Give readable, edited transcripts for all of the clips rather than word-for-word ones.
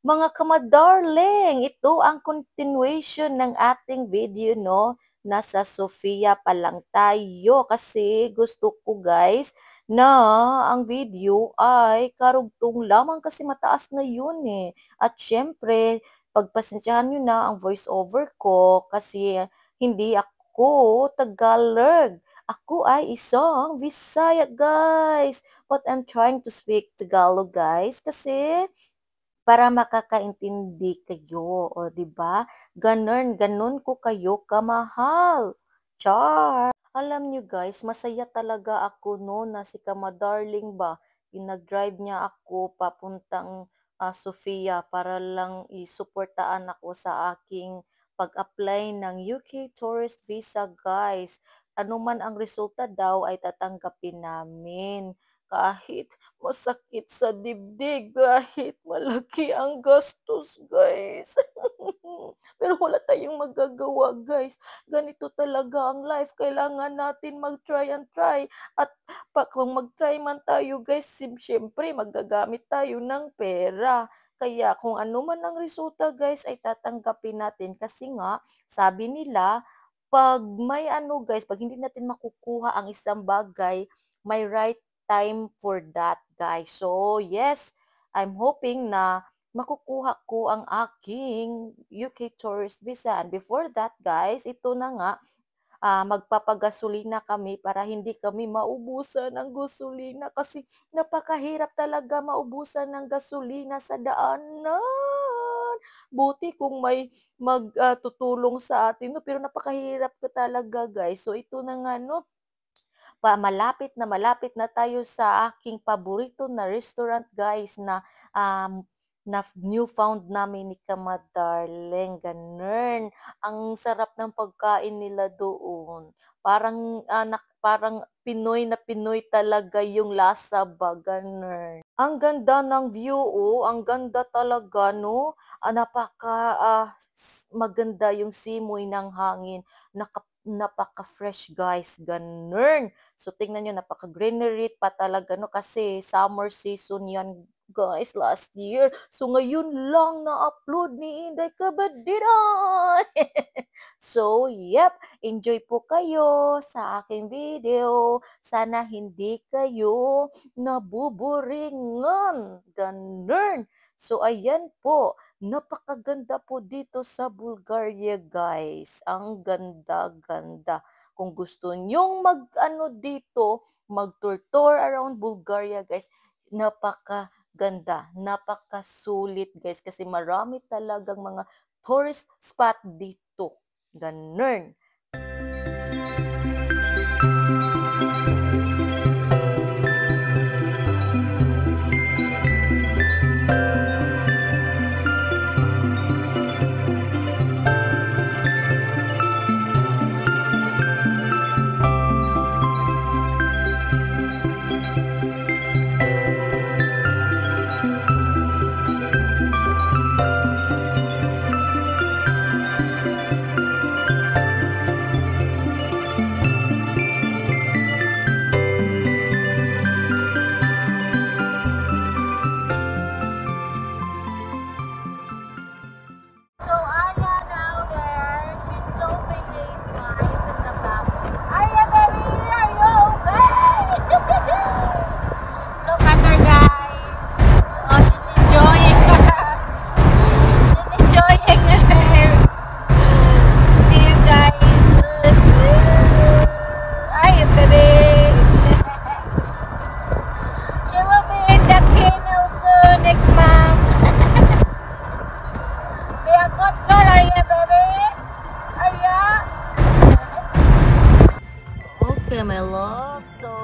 Mga kamadarling, ito ang continuation ng ating video, no? Nasa Sofia pa lang tayo kasi gusto ko guys na ang video ay karugtong lamang kasi mataas na yun eh. At syempre, pagpasensyahan nyo na ang voice over ko kasi hindi ako Tagalog. Ako ay isang Visaya guys. But I'm trying to speak Tagalog guys kasi para makakaintindi kayo, o 'di ba? Ganun ko kayo kamahal. Char. Alam nyo guys, masaya talaga ako no na si Kamadarling ba, pinag-drive niya ako papuntang Sofia para lang isuportaan ako sa aking pag-apply ng UK Tourist Visa guys. Ano man ang resulta daw ay tatanggapin namin. Kahit masakit sa dibdib, kahit malaki ang gastos guys. Pero wala tayong magagawa guys. Ganito talaga ang life. Kailangan natin mag-try and try. At kung mag-try man tayo guys, syempre magagamit tayo ng pera. Kaya kung ano man ang resulta guys ay tatanggapin natin. Kasi nga, sabi nila, pag may ano guys, pag hindi natin makukuha ang isang bagay, may right time for that guys. So yes, I'm hoping na makukuha ko ang aking UK tourist visa. And before that guys, ito na nga, magpapagasolina kami para hindi kami maubusan ng gasolina kasi napakahirap talaga maubusan ng gasolina sa daanan. Buti kung may magtutulong sa atin, no? Pero napakahirap ka talaga guys. So ito na nga no, malapit na tayo sa aking paborito na restaurant guys na newfound namin ni Kamadarling, ganun. Ang sarap ng pagkain nila doon. Parang Pinoy na Pinoy talaga yung lasa ba, ganun. Ang ganda ng view, oh. Ang ganda talaga, no? Maganda yung simoy ng hangin. Napaka-fresh guys, ganun. So tingnan nyo, napaka-greenery pa talaga no kasi summer season yan guys last year. So ngayon lang na-upload ni Inday Kabadira. So yep, enjoy po kayo sa aking video. Sana hindi kayo nabuburingan. Ganun. So ayan po, napakaganda po dito sa Bulgaria guys. Ang ganda-ganda. Kung gusto nyong mag-ano dito, mag-tour around Bulgaria guys, napakaganda, napakasulit guys kasi marami talagang mga tourist spot dito. Ganun.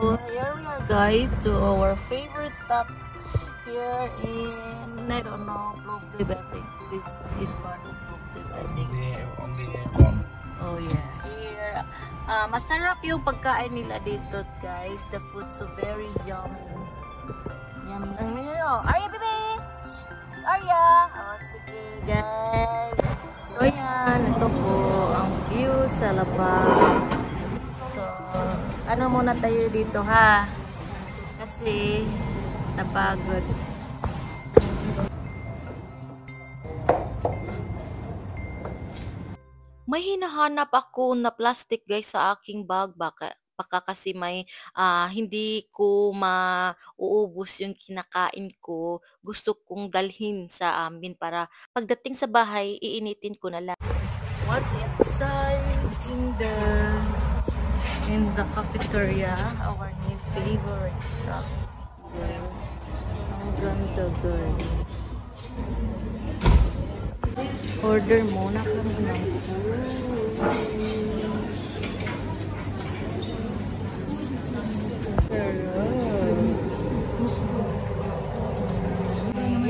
here we are guys to our favorite stop here in, I don't know, Plovdiv, I think. This is part of Plovdiv, I think. On the one. Oh yeah. Here, masarap yung pagkain nila dito guys. The food so very yummy. Yummy. Ang nyo, Arya baby! Arya! Oh, sige guys. So yan, ito po ang view sa labas. So, ano muna tayo dito ha? Kasi napagod. May hinahanap ako na plastic guys sa aking bag. Baka kasi may hindi ko mauubos yung kinakain ko. Gusto kong dalhin sa amin para pagdating sa bahay, iinitin ko na lang. What's inside in the cafeteria? Our new favorite stuff. Ang ganda guys. Order muna kami ng food.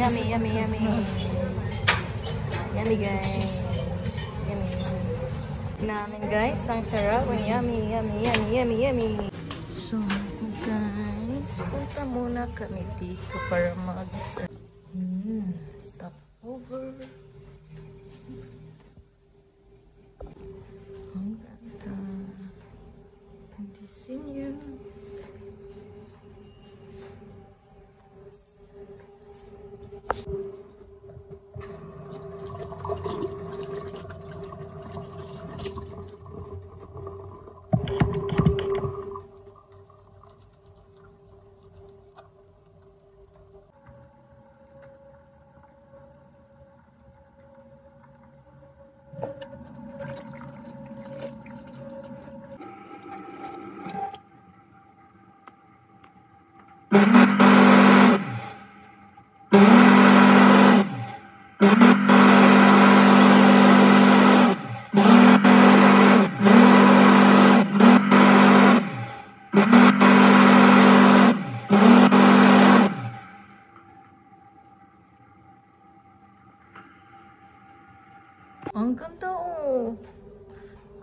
Yummy, yummy, yummy. Yummy guys. Yummy. Namin guys, ang sarap. Yummy, yummy, yummy, yummy, yummy. So guys, punta muna kami dito para stop over. Ang ganda. Continue. Ang ganda oh.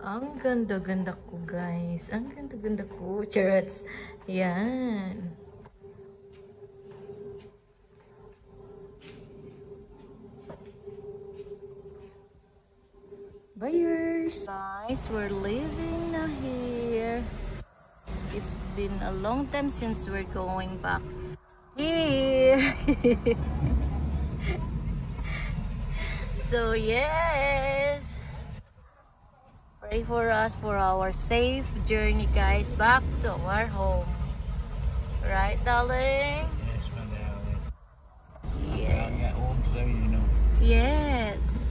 Ang ganda-ganda ko guys. Ang ganda-ganda ko. Charats. Yan. Buyers. Guys, we're leaving na here. It's been a long time since we're going back here. So yes, pray for us for our safe journey guys back to our home, right darling? Yes, my darling. Yeah. Get home so you know. Yes.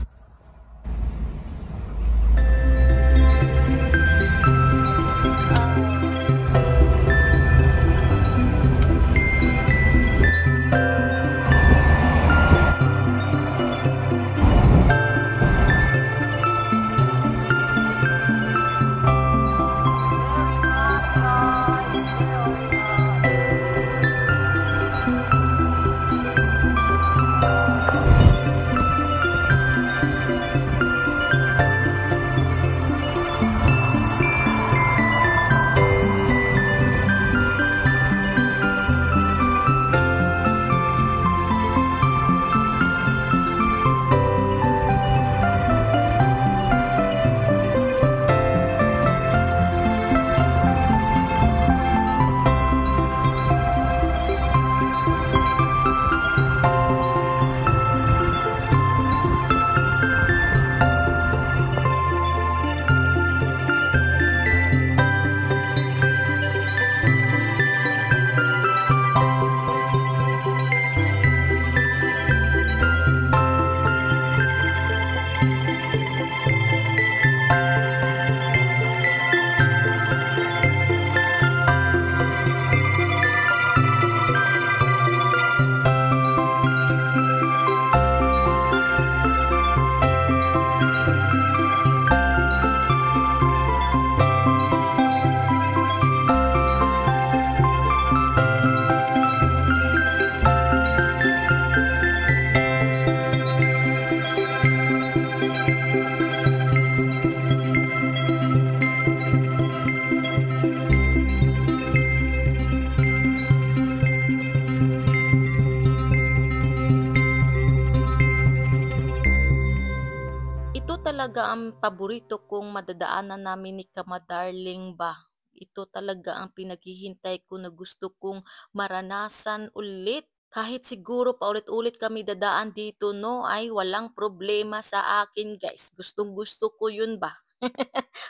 talaga ang paborito kong madadaanan namin ni Kamadarling ba. Ito talaga ang pinaghihintay ko na gusto kong maranasan ulit. Kahit siguro paulit-ulit kami dadaan dito, no, ay walang problema sa akin, guys. Gustong-gusto ko yun ba.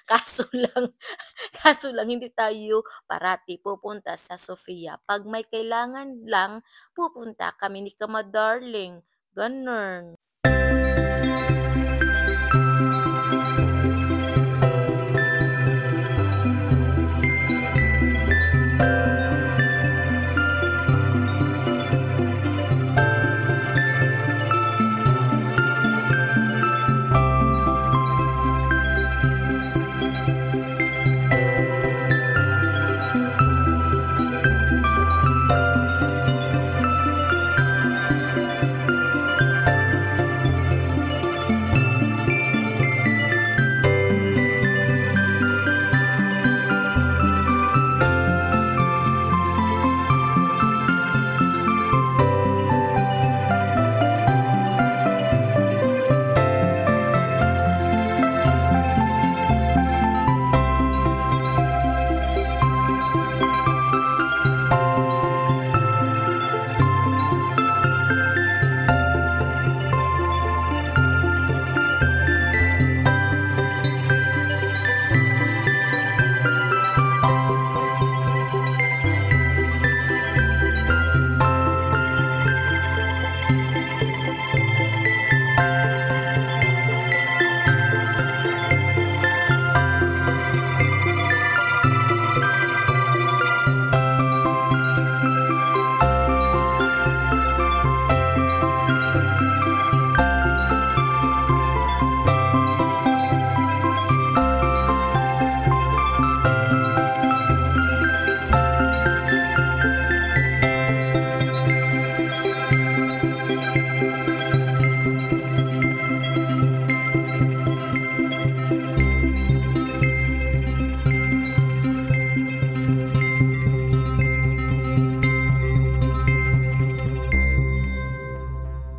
Kaso lang, kaso lang hindi tayo parati pupunta sa Sofia. Pag may kailangan lang, pupunta kami ni Kamadarling. Ganun.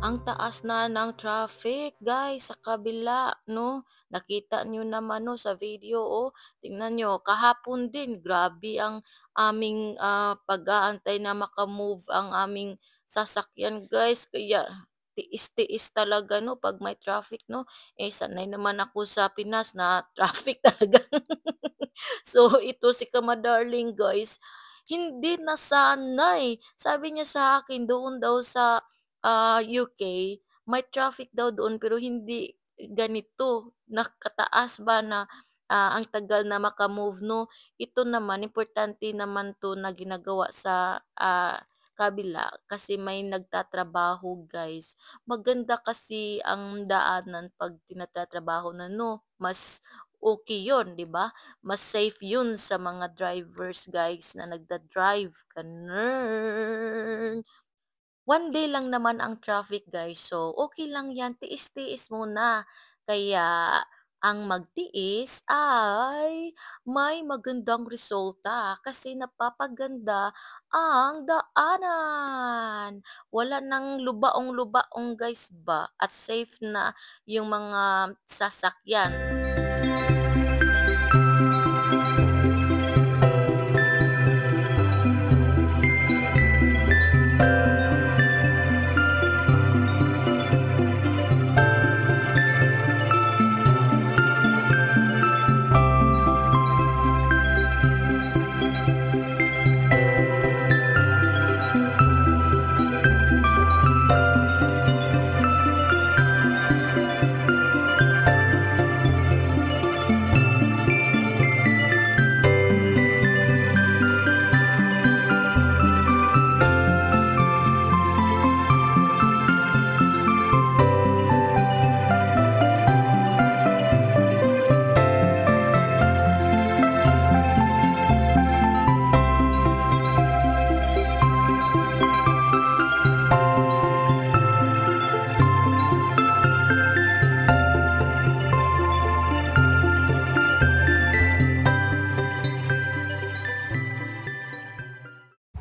Ang taas na ng traffic guys sa kabila 'no. Nakita niyo naman 'no sa video, oh. Tingnan niyo kahapon din grabe ang aming, pag-aantay na maka-move ang aming sasakyan guys. Kaya tiis-tiis talaga 'no 'pag may traffic 'no. Eh, sanay naman ako sa Pinas na traffic talaga. So, ito si Kamadarling guys, hindi nasanay. Sabi niya sa akin doon daw sa UK, may traffic daw doon pero hindi ganito, nakataas ba na, ang tagal na maka-move 'no. Ito naman importante naman 'to na ginagawa sa, kabila kasi may nagtatrabaho guys. Maganda kasi ang daanan 'pag tinatatrabaho na 'no, mas okay 'yun 'di ba? Mas safe 'yun sa mga drivers guys na nagda-drive, gano'n. One day lang naman ang traffic guys, so okay lang 'yan, tiis-tiis muna. Kaya ang magtiis ay may magandang resulta kasi napapaganda ang daanan. Wala ng lubaong-lubaong guys ba at safe na yung mga sasakyan.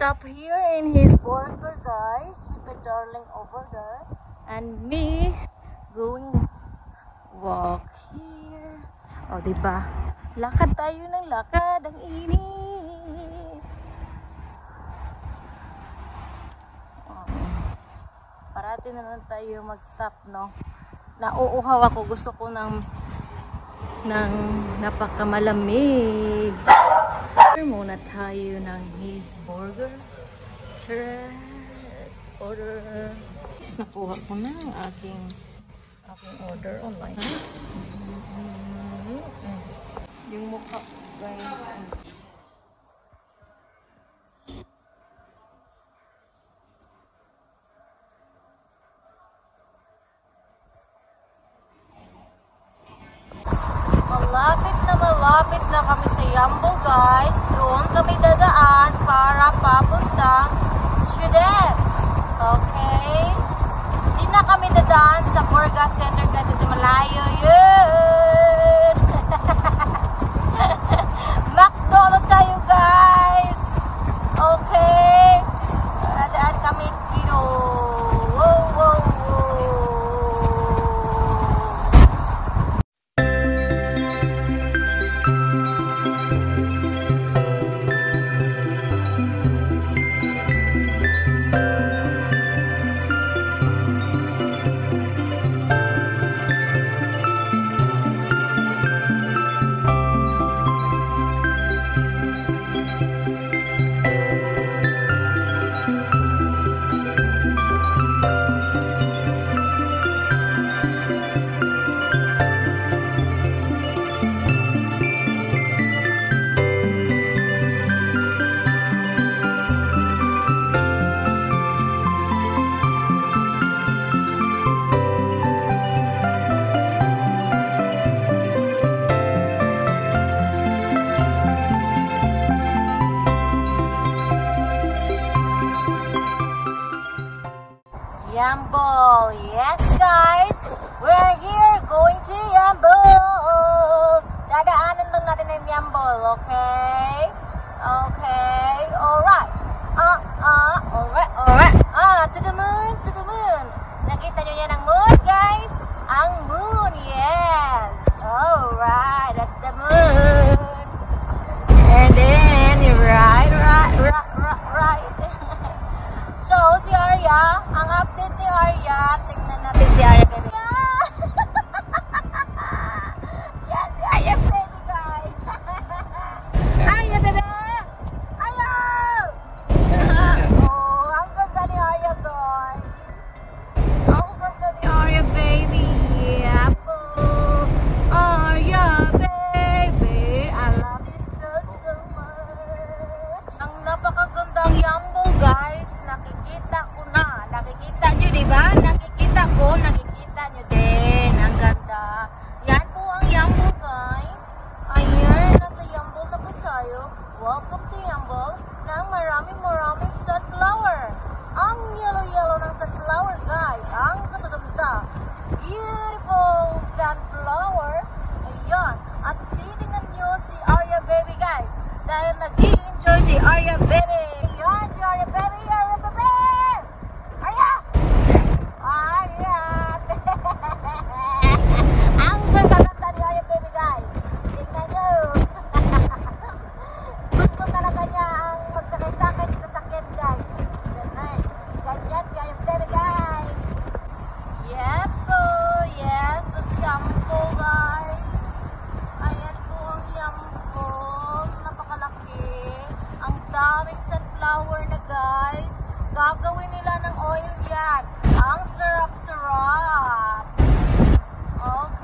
Stop here in his burger guys with my darling over there and me going Walk here. O, diba? Lakad tayo ng lakad. Ang init. Parati na lang tayo mag-stop, no? Nauuhaw ako. Gusto ko ng napakamalamig. Order muna tayo ng his burger. Cheers! Order. Nakuha ko na ang aking order online. Yung mukha, guys. Malapit na kami sa Yambo, guys. Doon kami dadaan para papuntang students. Okay? Hindi na kami dadaan sa Borga Center kasi sa malayo yun. McDonald's tayo, guys. Okay? Dadaan kami dito. Wow, wow, wow. Yambol. Yes, guys. We're here going to Yambol. Dadaanan lang natin ng Yambol, okay? Okay. Alright. Alright. To the moon, to the moon. Nakita nyo yan ang moon, guys? Ang moon, yes. Alright. That's the moon. And then, right. So, si Arya, ang update ni Arya, tingnan natin si Arya, baby. Yan, si Arya, baby, guys. Arya, baby! Hello! Oh, ang ganda ni Arya, guys. Ang ganda ni Arya, baby. Apple. Arya, baby. I love you so much. Ang napakagandang Yambo, guys. Nakikita ko na. Nakikita nyo, diba? Nakikita nyo din. Ang ganda. Yan po ang Yambo, guys. Ayan, nasa Yambo na po tayo. Welcome to Yambo ng maraming sunflower. Ang yellow ng sunflower, guys. Ang ganda-ganda. Beautiful sunflower. Ayan. At titingnan nyo si Arya, baby, guys. Dahil nag-i-enjoy si Arya, baby. Ayan, si Arya, baby. Arya, baby! Arya! Arya, baby! Ang ganda-ganda ni Arya, baby, guys. Tingnan nyo. Gusto talaga niya ang magsakay-sakay sa sasakyan, guys. Ganyan si Arya, baby, guys. Yes po. Yes, that's Yambo, guys. Ayan po ang Yambo. Napakalaki. Ang daming sunflower na, guys. Gagawin nila ng oil yan. Ang sarap-sarap. Okay.